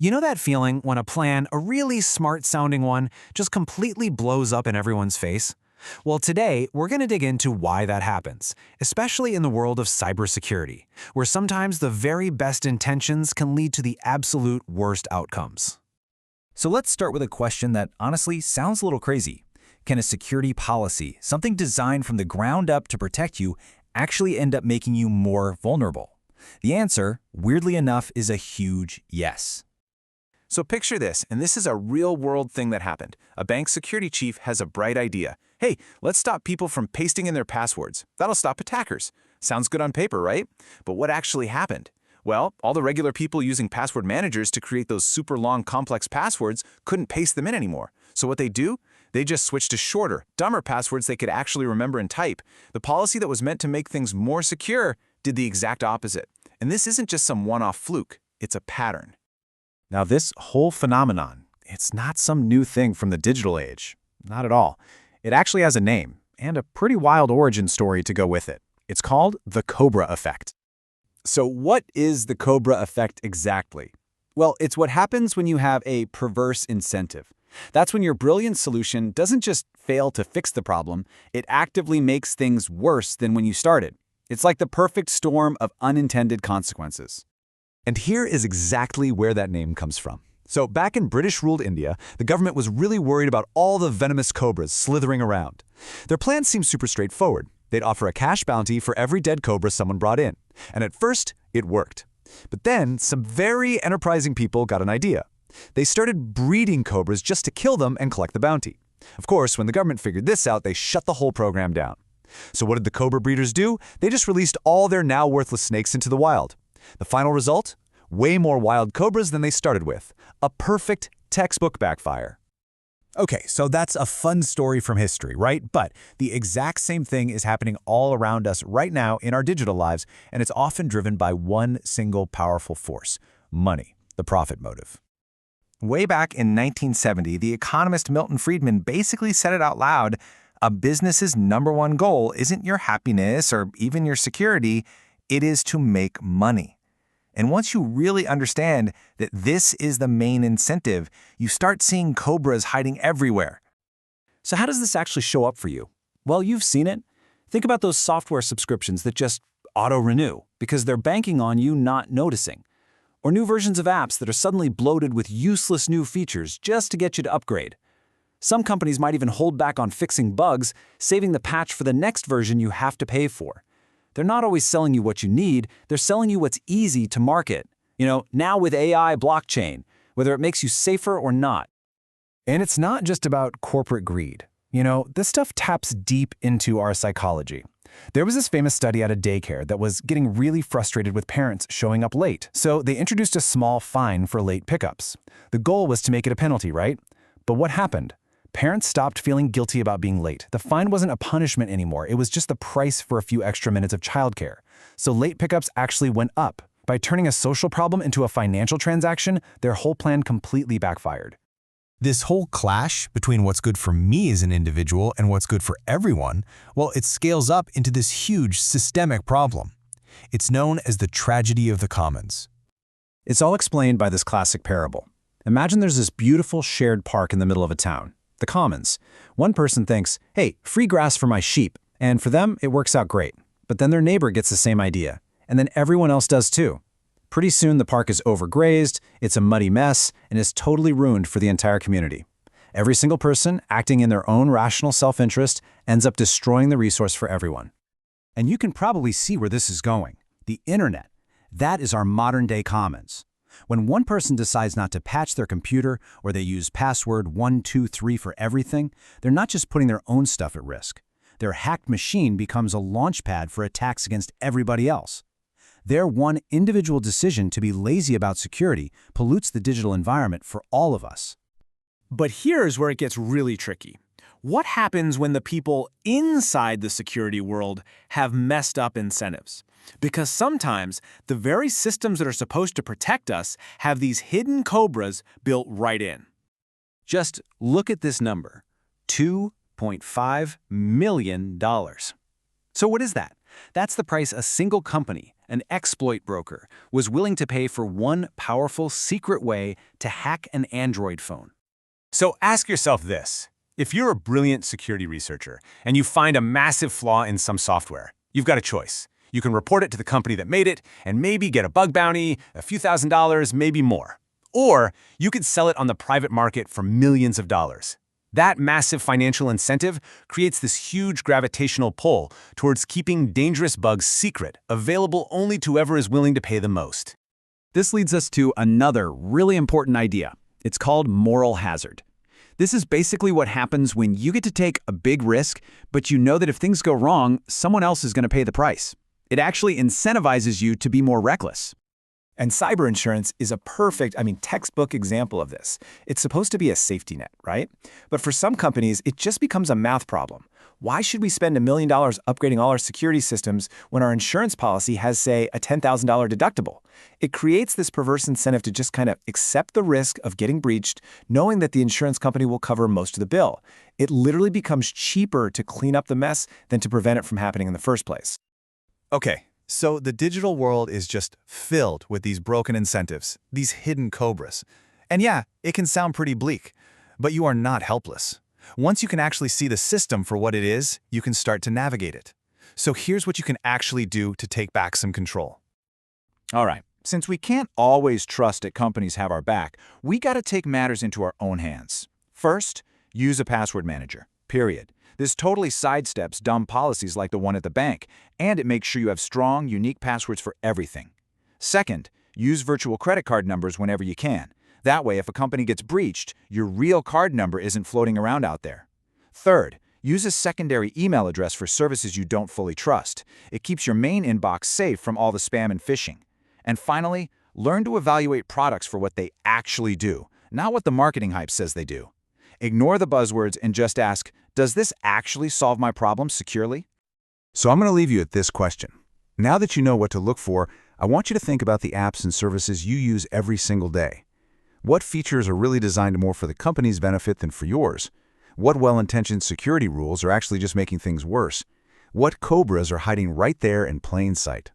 You know that feeling when a plan, a really smart-sounding one, just completely blows up in everyone's face? Well, today, we're going to dig into why that happens, especially in the world of cybersecurity, where sometimes the very best intentions can lead to the absolute worst outcomes. So let's start with a question that honestly sounds a little crazy. Can a security policy, something designed from the ground up to protect you, actually end up making you more vulnerable? The answer, weirdly enough, is a huge yes. So picture this, and this is a real-world thing that happened. A bank security chief has a bright idea. Hey, let's stop people from pasting in their passwords. That'll stop attackers. Sounds good on paper, right? But what actually happened? Well, all the regular people using password managers to create those super long, complex passwords couldn't paste them in anymore. So what they do? They just switched to shorter, dumber passwords they could actually remember and type. The policy that was meant to make things more secure did the exact opposite. And this isn't just some one-off fluke. It's a pattern. Now, this whole phenomenon, it's not some new thing from the digital age. Not at all. It actually has a name, and a pretty wild origin story to go with it. It's called the Cobra effect. So what is the Cobra effect exactly? Well, it's what happens when you have a perverse incentive. That's when your brilliant solution doesn't just fail to fix the problem, it actively makes things worse than when you started. It's like the perfect storm of unintended consequences. And here is exactly where that name comes from. So back in British-ruled India, the government was really worried about all the venomous cobras slithering around. Their plan seemed super straightforward. They'd offer a cash bounty for every dead cobra someone brought in. And at first, it worked. But then, some very enterprising people got an idea. They started breeding cobras just to kill them and collect the bounty. Of course, when the government figured this out, they shut the whole program down. So what did the cobra breeders do? They just released all their now worthless snakes into the wild. The final result? Way more wild cobras than they started with. A perfect textbook backfire. Okay, so that's a fun story from history, right? But the exact same thing is happening all around us right now in our digital lives, and it's often driven by one single powerful force: money, the profit motive. Way back in 1970, the economist Milton Friedman basically said it out loud: a business's #1 goal isn't your happiness or even your security, it is to make money. And once you really understand that this is the main incentive, you start seeing cobras hiding everywhere. So how does this actually show up for you? Well, you've seen it. Think about those software subscriptions that just auto-renew because they're banking on you not noticing. Or new versions of apps that are suddenly bloated with useless new features just to get you to upgrade. Some companies might even hold back on fixing bugs, saving the patch for the next version you have to pay for. They're not always selling you what you need, they're selling you what's easy to market. Now with AI blockchain, whether it makes you safer or not. And it's not just about corporate greed. This stuff taps deep into our psychology. There was this famous study at a daycare that was getting really frustrated with parents showing up late, so they introduced a small fine for late pickups. The goal was to make it a penalty, right? But what happened? Parents stopped feeling guilty about being late. The fine wasn't a punishment anymore. It was just the price for a few extra minutes of childcare. So late pickups actually went up. By turning a social problem into a financial transaction, their whole plan completely backfired. This whole clash between what's good for me as an individual and what's good for everyone, well, it scales up into this huge systemic problem. It's known as the tragedy of the commons. It's all explained by this classic parable. Imagine there's this beautiful shared park in the middle of a town. The commons. One person thinks, hey, free grass for my sheep, and for them, it works out great. But then their neighbor gets the same idea, and then everyone else does too. Pretty soon the park is overgrazed, it's a muddy mess, and is totally ruined for the entire community. Every single person, acting in their own rational self-interest, ends up destroying the resource for everyone. And you can probably see where this is going. The internet. That is our modern-day commons. When one person decides not to patch their computer or they use password 123 for everything, they're not just putting their own stuff at risk. Their hacked machine becomes a launchpad for attacks against everybody else. Their one individual decision to be lazy about security pollutes the digital environment for all of us. But here's where it gets really tricky. What happens when the people inside the security world have messed up incentives? Because sometimes the very systems that are supposed to protect us have these hidden cobras built right in. Just look at this number, $2.5 million. So what is that? That's the price a single company, an exploit broker, was willing to pay for one powerful secret way to hack an Android phone. So ask yourself this. If you're a brilliant security researcher and you find a massive flaw in some software, you've got a choice. You can report it to the company that made it and maybe get a bug bounty, a few $1,000s, maybe more. Or you could sell it on the private market for millions of dollars. That massive financial incentive creates this huge gravitational pull towards keeping dangerous bugs secret, available only to whoever is willing to pay the most. This leads us to another really important idea. It's called moral hazard. This is basically what happens when you get to take a big risk, but you know that if things go wrong, someone else is going to pay the price. It actually incentivizes you to be more reckless. And cyber insurance is a perfect, textbook example of this. It's supposed to be a safety net, right? But for some companies, it just becomes a math problem. Why should we spend $1 million upgrading all our security systems when our insurance policy has, say, a $10,000 deductible? It creates this perverse incentive to just kind of accept the risk of getting breached, knowing that the insurance company will cover most of the bill. It literally becomes cheaper to clean up the mess than to prevent it from happening in the first place. Okay, so the digital world is just filled with these broken incentives, these hidden cobras. And yeah, it can sound pretty bleak, but you are not helpless. Once you can actually see the system for what it is, you can start to navigate it. So here's what you can actually do to take back some control. All right, since we can't always trust that companies have our back, we got to take matters into our own hands. First, use a password manager, period. This totally sidesteps dumb policies like the one at the bank, and it makes sure you have strong, unique passwords for everything. Second, use virtual credit card numbers whenever you can. That way, if a company gets breached, your real card number isn't floating around out there. Third, use a secondary email address for services you don't fully trust. It keeps your main inbox safe from all the spam and phishing. And finally, learn to evaluate products for what they actually do, not what the marketing hype says they do. Ignore the buzzwords and just ask, does this actually solve my problem securely? So I'm going to leave you at this question. Now that you know what to look for, I want you to think about the apps and services you use every single day. What features are really designed more for the company's benefit than for yours? What well-intentioned security rules are actually just making things worse? What cobras are hiding right there in plain sight?